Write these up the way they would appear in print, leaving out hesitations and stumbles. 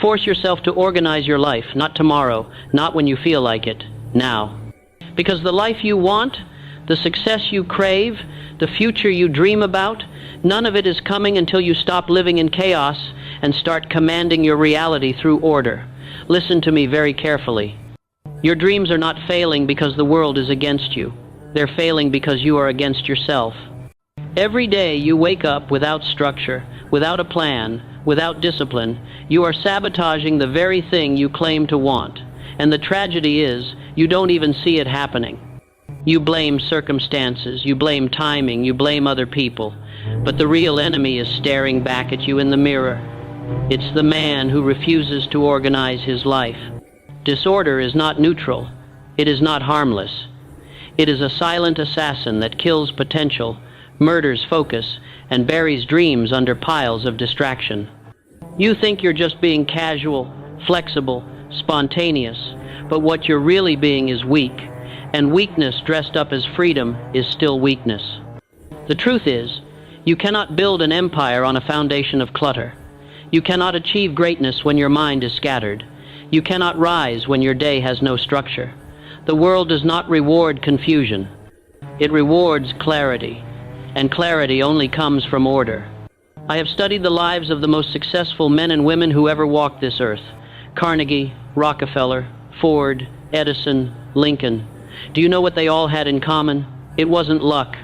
Force yourself to organize your life, not tomorrow, not when you feel like it, now. Because the life you want, the success you crave, the future you dream about, none of it is coming until you stop living in chaos and start commanding your reality through order. Listen to me very carefully. Your dreams are not failing because the world is against you. They're failing because you are against yourself. Every day you wake up without structure, without a plan, without discipline, you are sabotaging the very thing you claim to want. And the tragedy is, you don't even see it happening. You blame circumstances, you blame timing, you blame other people. But the real enemy is staring back at you in the mirror. It's the man who refuses to organize his life. Disorder is not neutral. It is not harmless. It is a silent assassin that kills potential, murders focus, and buries dreams under piles of distraction. You think you're just being casual, flexible, spontaneous, but what you're really being is weak, and weakness dressed up as freedom is still weakness. The truth is, you cannot build an empire on a foundation of clutter. You cannot achieve greatness when your mind is scattered. You cannot rise when your day has no structure. The world does not reward confusion. It rewards clarity, and clarity only comes from order. I have studied the lives of the most successful men and women who ever walked this earth. Carnegie, Rockefeller, Ford, Edison, Lincoln. Do you know what they all had in common? It wasn't luck.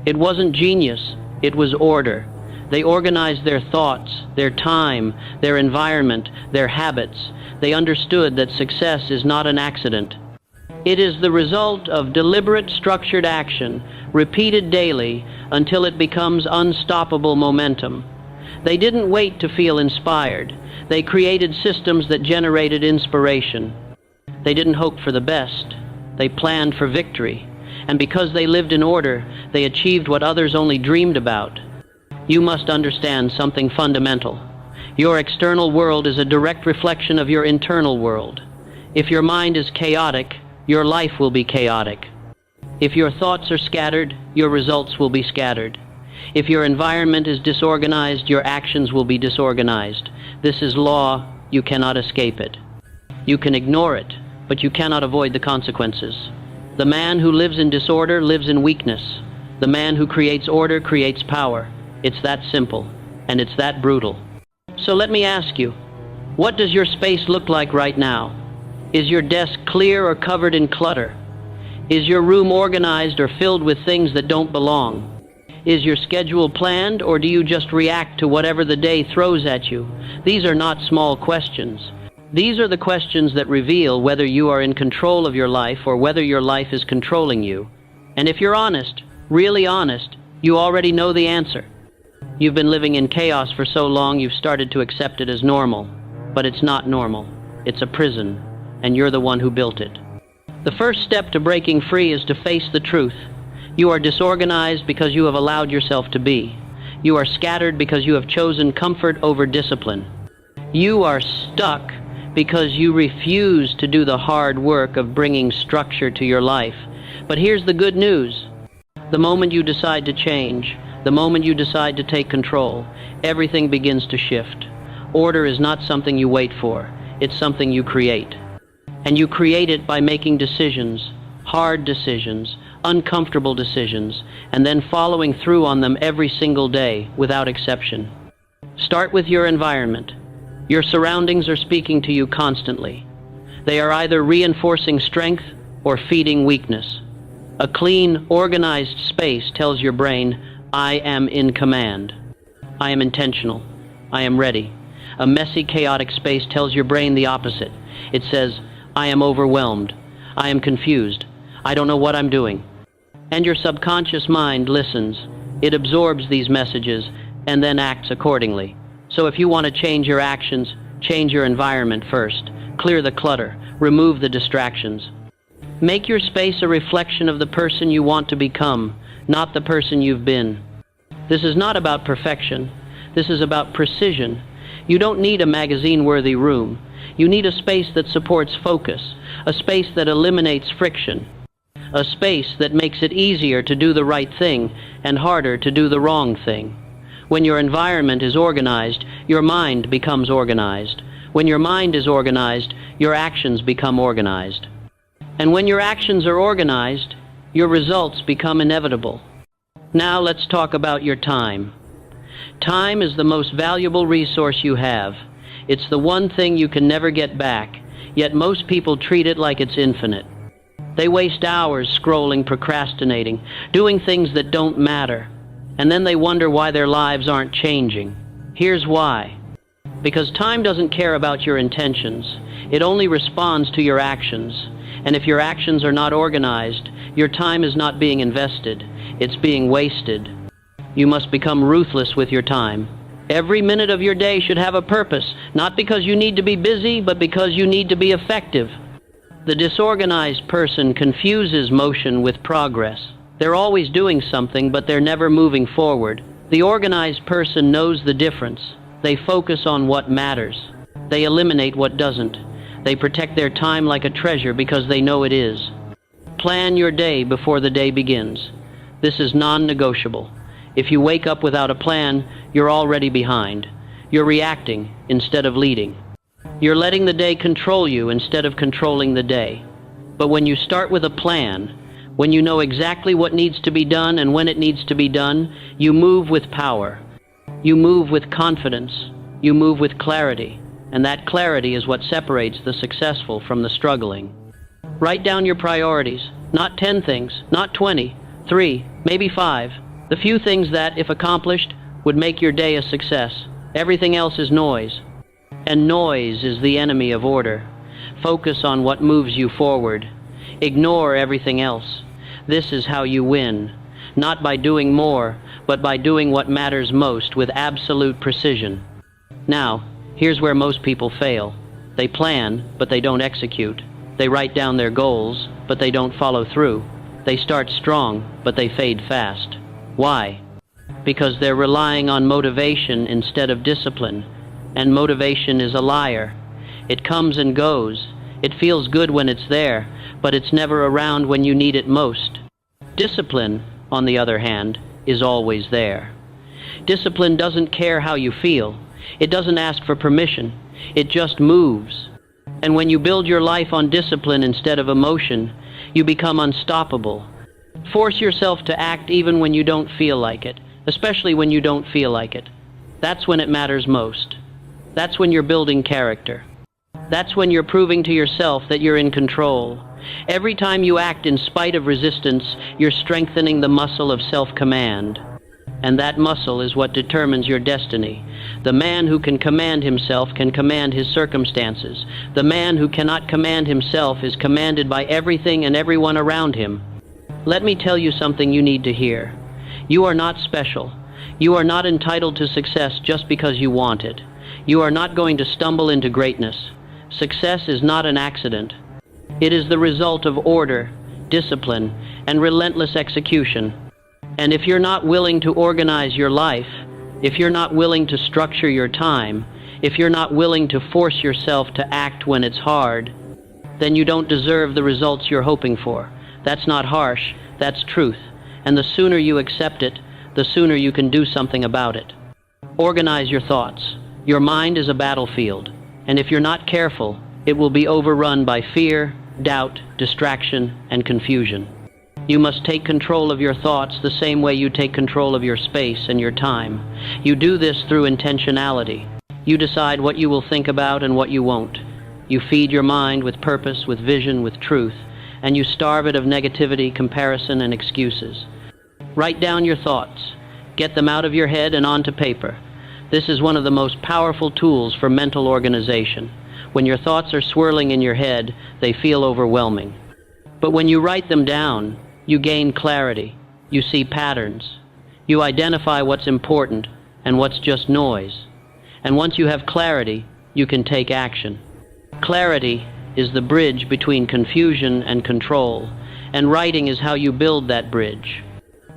It wasn't genius. It was order. They organized their thoughts, their time, their environment, their habits. They understood that success is not an accident. It is the result of deliberate, structured action, repeated daily, until it becomes unstoppable momentum. They didn't wait to feel inspired. They created systems that generated inspiration. They didn't hope for the best. They planned for victory. And because they lived in order, they achieved what others only dreamed about. You must understand something fundamental. Your external world is a direct reflection of your internal world. If your mind is chaotic, your life will be chaotic. If your thoughts are scattered, your results will be scattered. If your environment is disorganized, your actions will be disorganized. This is law. You cannot escape it. You can ignore it, but you cannot avoid the consequences. The man who lives in disorder lives in weakness. The man who creates order creates power. It's that simple, and it's that brutal. So let me ask you, what does your space look like right now? Is your desk clear or covered in clutter? Is your room organized or filled with things that don't belong? Is your schedule planned, or do you just react to whatever the day throws at you? These are not small questions. These are the questions that reveal whether you are in control of your life or whether your life is controlling you. And if you're honest, really honest, you already know the answer. You've been living in chaos for so long you've started to accept it as normal. But it's not normal. It's a prison, and you're the one who built it. The first step to breaking free is to face the truth. You are disorganized because you have allowed yourself to be. You are scattered because you have chosen comfort over discipline. You are stuck because you refuse to do the hard work of bringing structure to your life. But here's the good news. The moment you decide to change, the moment you decide to take control, everything begins to shift. Order is not something you wait for. It's something you create. And you create it by making decisions, hard decisions, uncomfortable decisions, and then following through on them every single day, without exception. Start with your environment. Your surroundings are speaking to you constantly. They are either reinforcing strength or feeding weakness. A clean, organized space tells your brain, I am in command. I am intentional. I am ready. A messy, chaotic space tells your brain the opposite. It says, I am overwhelmed. I am confused. I don't know what I'm doing. And your subconscious mind listens. It absorbs these messages and then acts accordingly. So if you want to change your actions, change your environment first. Clear the clutter. Remove the distractions. Make your space a reflection of the person you want to become, not the person you've been. This is not about perfection. This is about precision. You don't need a magazine-worthy room. You need a space that supports focus, a space that eliminates friction, a space that makes it easier to do the right thing and harder to do the wrong thing. When your environment is organized, your mind becomes organized. When your mind is organized, your actions become organized. And when your actions are organized, your results become inevitable. Now let's talk about your time. Time is the most valuable resource you have. It's the one thing you can never get back, yet most people treat it like it's infinite. They waste hours scrolling, procrastinating, doing things that don't matter, and then they wonder why their lives aren't changing. Here's why. Because time doesn't care about your intentions. It only responds to your actions. And if your actions are not organized, your time is not being invested. It's being wasted. You must become ruthless with your time. Every minute of your day should have a purpose, not because you need to be busy, but because you need to be effective. The disorganized person confuses motion with progress. They're always doing something, but they're never moving forward. The organized person knows the difference. They focus on what matters. They eliminate what doesn't. They protect their time like a treasure because they know it is. Plan your day before the day begins. This is non-negotiable. If you wake up without a plan, you're already behind. You're reacting instead of leading. You're letting the day control you instead of controlling the day. But when you start with a plan, when you know exactly what needs to be done and when it needs to be done, you move with power. You move with confidence. You move with clarity. And that clarity is what separates the successful from the struggling. Write down your priorities. Not 10 things, not 20, 3, maybe 5. The few things that, if accomplished, would make your day a success. Everything else is noise. And noise is the enemy of order. Focus on what moves you forward. Ignore everything else. This is how you win. Not by doing more, but by doing what matters most with absolute precision. Now, here's where most people fail. They plan, but they don't execute. They write down their goals, but they don't follow through. They start strong, but they fade fast. Why? Because they're relying on motivation instead of discipline. And motivation is a liar. It comes and goes. It feels good when it's there, but it's never around when you need it most. Discipline, on the other hand, is always there. Discipline doesn't care how you feel. It doesn't ask for permission. It just moves. And when you build your life on discipline instead of emotion, you become unstoppable. Force yourself to act even when you don't feel like it, especially when you don't feel like it. That's when it matters most. That's when you're building character. That's when you're proving to yourself that you're in control. Every time you act in spite of resistance, you're strengthening the muscle of self-command. And that muscle is what determines your destiny. The man who can command himself can command his circumstances. The man who cannot command himself is commanded by everything and everyone around him. Let me tell you something you need to hear. You are not special. You are not entitled to success just because you want it. You are not going to stumble into greatness. Success is not an accident. It is the result of order, discipline, and relentless execution. And if you're not willing to organize your life, if you're not willing to structure your time, if you're not willing to force yourself to act when it's hard, then you don't deserve the results you're hoping for. That's not harsh, that's truth. And the sooner you accept it, the sooner you can do something about it. Organize your thoughts. Your mind is a battlefield, and if you're not careful, it will be overrun by fear, doubt, distraction, and confusion. You must take control of your thoughts the same way you take control of your space and your time. You do this through intentionality. You decide what you will think about and what you won't. You feed your mind with purpose, with vision, with truth, and you starve it of negativity, comparison, and excuses. Write down your thoughts. Get them out of your head and onto paper. This is one of the most powerful tools for mental organization. When your thoughts are swirling in your head, they feel overwhelming. But when you write them down, you gain clarity. You see patterns. You identify what's important and what's just noise. And once you have clarity, you can take action. Clarity is the bridge between confusion and control, and writing is how you build that bridge.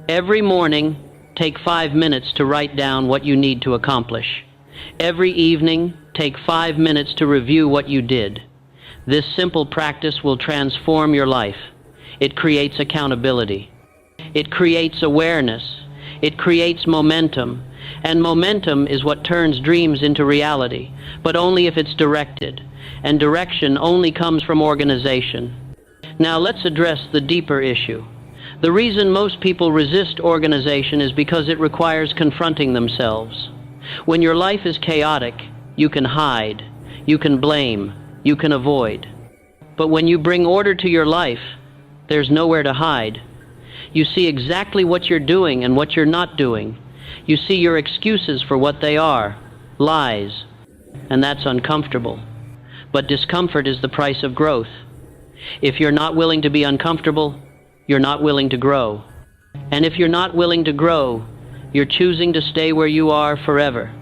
Every morning, take 5 minutes to write down what you need to accomplish. Every evening, take 5 minutes to review what you did. This simple practice will transform your life. It creates accountability. It creates awareness. It creates momentum. And momentum is what turns dreams into reality, but only if it's directed. And direction only comes from organization. Now let's address the deeper issue. The reason most people resist organization is because it requires confronting themselves. When your life is chaotic, you can hide, you can blame, you can avoid. But when you bring order to your life, there's nowhere to hide. You see exactly what you're doing and what you're not doing. You see your excuses for what they are, lies, and that's uncomfortable. But discomfort is the price of growth. If you're not willing to be uncomfortable, you're not willing to grow. And if you're not willing to grow, you're choosing to stay where you are forever.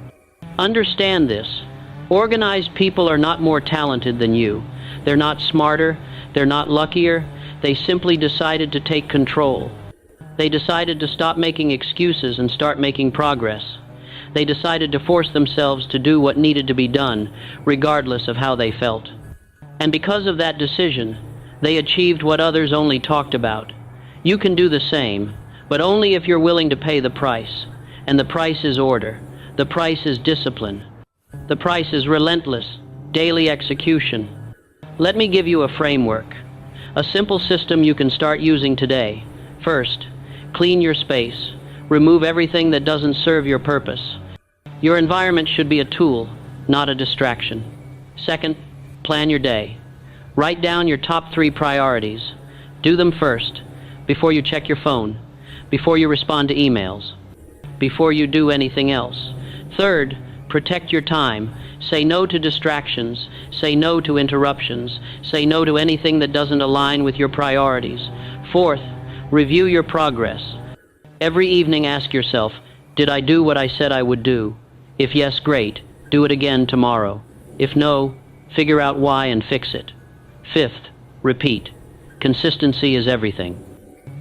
Understand this. Organized people are not more talented than you. They're not smarter, they're not luckier. They simply decided to take control. They decided to stop making excuses and start making progress. They decided to force themselves to do what needed to be done, regardless of how they felt. And because of that decision, they achieved what others only talked about. You can do the same, but only if you're willing to pay the price. And the price is order. The price is discipline. The price is relentless, daily execution. Let me give you a framework. A simple system you can start using today. First, clean your space. Remove everything that doesn't serve your purpose. Your environment should be a tool, not a distraction. Second, plan your day. Write down your top 3 priorities. Do them first, before you check your phone, before you respond to emails, before you do anything else. Third, protect your time. Say no to distractions. Say no to interruptions. Say no to anything that doesn't align with your priorities. Fourth, review your progress. Every evening ask yourself, did I do what I said I would do? If yes, great. Do it again tomorrow. If no, figure out why and fix it. Fifth, repeat. Consistency is everything.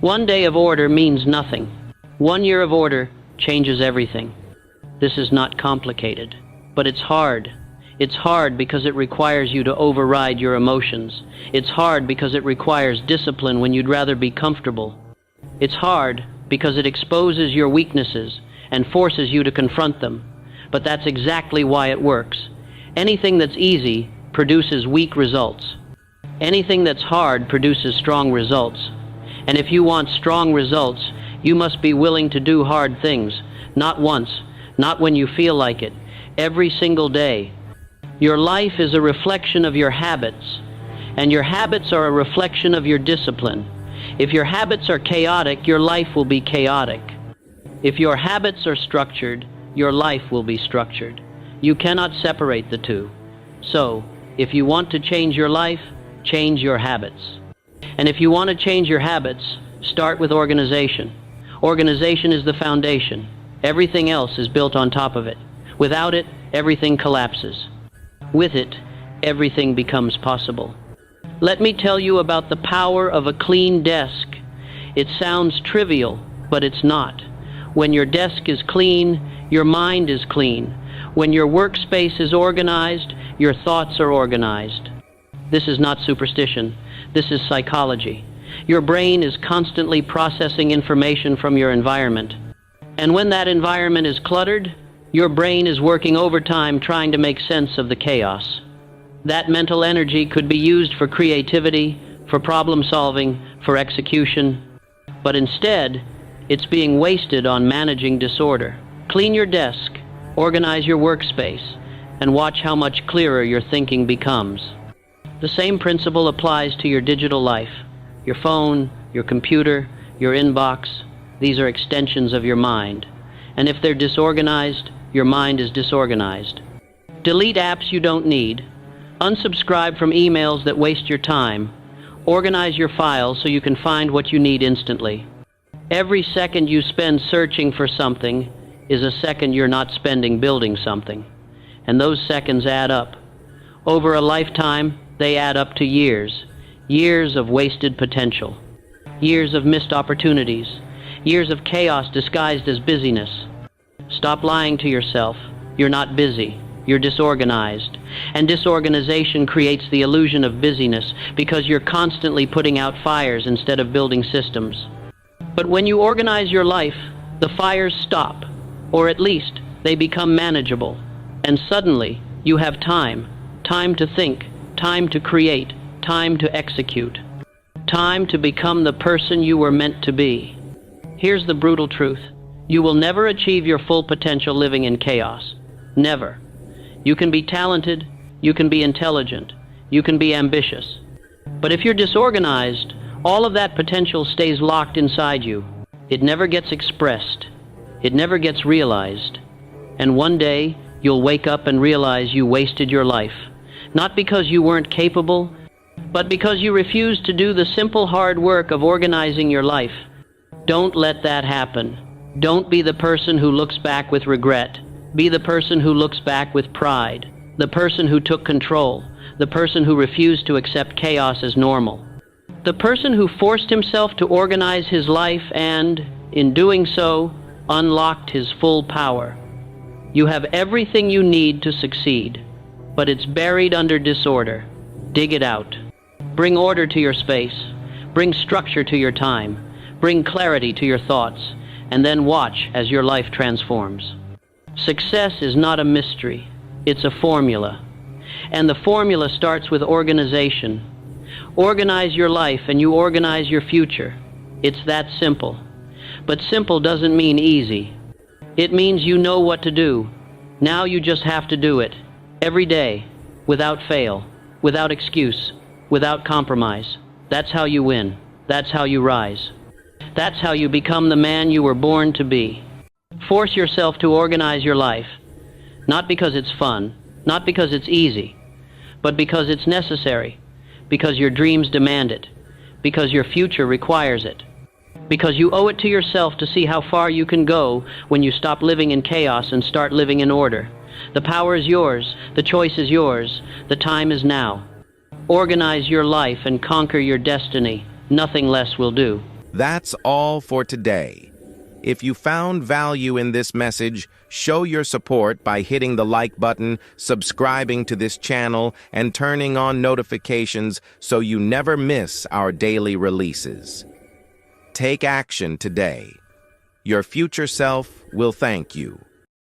1 day of order means nothing. 1 year of order changes everything. This is not complicated, but it's hard. It's hard because it requires you to override your emotions. It's hard because it requires discipline when you'd rather be comfortable. It's hard because it exposes your weaknesses and forces you to confront them. But that's exactly why it works. Anything that's easy produces weak results. Anything that's hard produces strong results. And if you want strong results, you must be willing to do hard things. Not once, not when you feel like it. Every single day. Your life is a reflection of your habits, and your habits are a reflection of your discipline. If your habits are chaotic, your life will be chaotic. If your habits are structured, your life will be structured. You cannot separate the two. So, if you want to change your life, change your habits. And if you want to change your habits, start with organization. Organization is the foundation. Everything else is built on top of it. Without it, everything collapses. With it, everything becomes possible. Let me tell you about the power of a clean desk. It sounds trivial, but it's not. When your desk is clean, your mind is clean. When your workspace is organized, your thoughts are organized. This is not superstition. This is psychology. Your brain is constantly processing information from your environment. And when that environment is cluttered, your brain is working overtime trying to make sense of the chaos. That mental energy could be used for creativity, for problem solving, for execution. But instead, it's being wasted on managing disorder. Clean your desk, organize your workspace, and watch how much clearer your thinking becomes. The same principle applies to your digital life. Your phone, your computer, your inbox, these are extensions of your mind. And if they're disorganized, your mind is disorganized. Delete apps you don't need. Unsubscribe from emails that waste your time. Organize your files so you can find what you need instantly. Every second you spend searching for something is a second you're not spending building something. And those seconds add up. Over a lifetime, they add up to years. Years of wasted potential. Years of missed opportunities. Years of chaos disguised as busyness. Stop lying to yourself. You're not busy. You're disorganized. And disorganization creates the illusion of busyness because you're constantly putting out fires instead of building systems. But when you organize your life, the fires stop. or at least they become manageable. And suddenly, you have time. Time to think, time to create, time to execute. Time to become the person you were meant to be. Here's the brutal truth. You will never achieve your full potential living in chaos. Never. You can be talented, you can be intelligent, you can be ambitious. But if you're disorganized, all of that potential stays locked inside you. It never gets expressed. It never gets realized. And one day, you'll wake up and realize you wasted your life. Not because you weren't capable, but because you refused to do the simple hard work of organizing your life. Don't let that happen. Don't be the person who looks back with regret. Be the person who looks back with pride. The person who took control. The person who refused to accept chaos as normal. The person who forced himself to organize his life and, in doing so, unlocked his full power. You have everything you need to succeed, but it's buried under disorder. Dig it out. Bring order to your space. Bring structure to your time. Bring clarity to your thoughts, and then watch as your life transforms. Success is not a mystery. It's a formula. And the formula starts with organization. Organize your life and you organize your future. It's that simple. But simple doesn't mean easy. It means you know what to do. Now you just have to do it. Every day. Without fail. Without excuse. Without compromise. That's how you win. That's how you rise. That's how you become the man you were born to be. Force yourself to organize your life. Not because it's fun. Not because it's easy. But because it's necessary. Because your dreams demand it. Because your future requires it. Because you owe it to yourself to see how far you can go when you stop living in chaos and start living in order. The power is yours. The choice is yours. The time is now. Organize your life and conquer your destiny. Nothing less will do. That's all for today. If you found value in this message, show your support by hitting the like button, subscribing to this channel, and turning on notifications so you never miss our daily releases. Take action today. Your future self will thank you.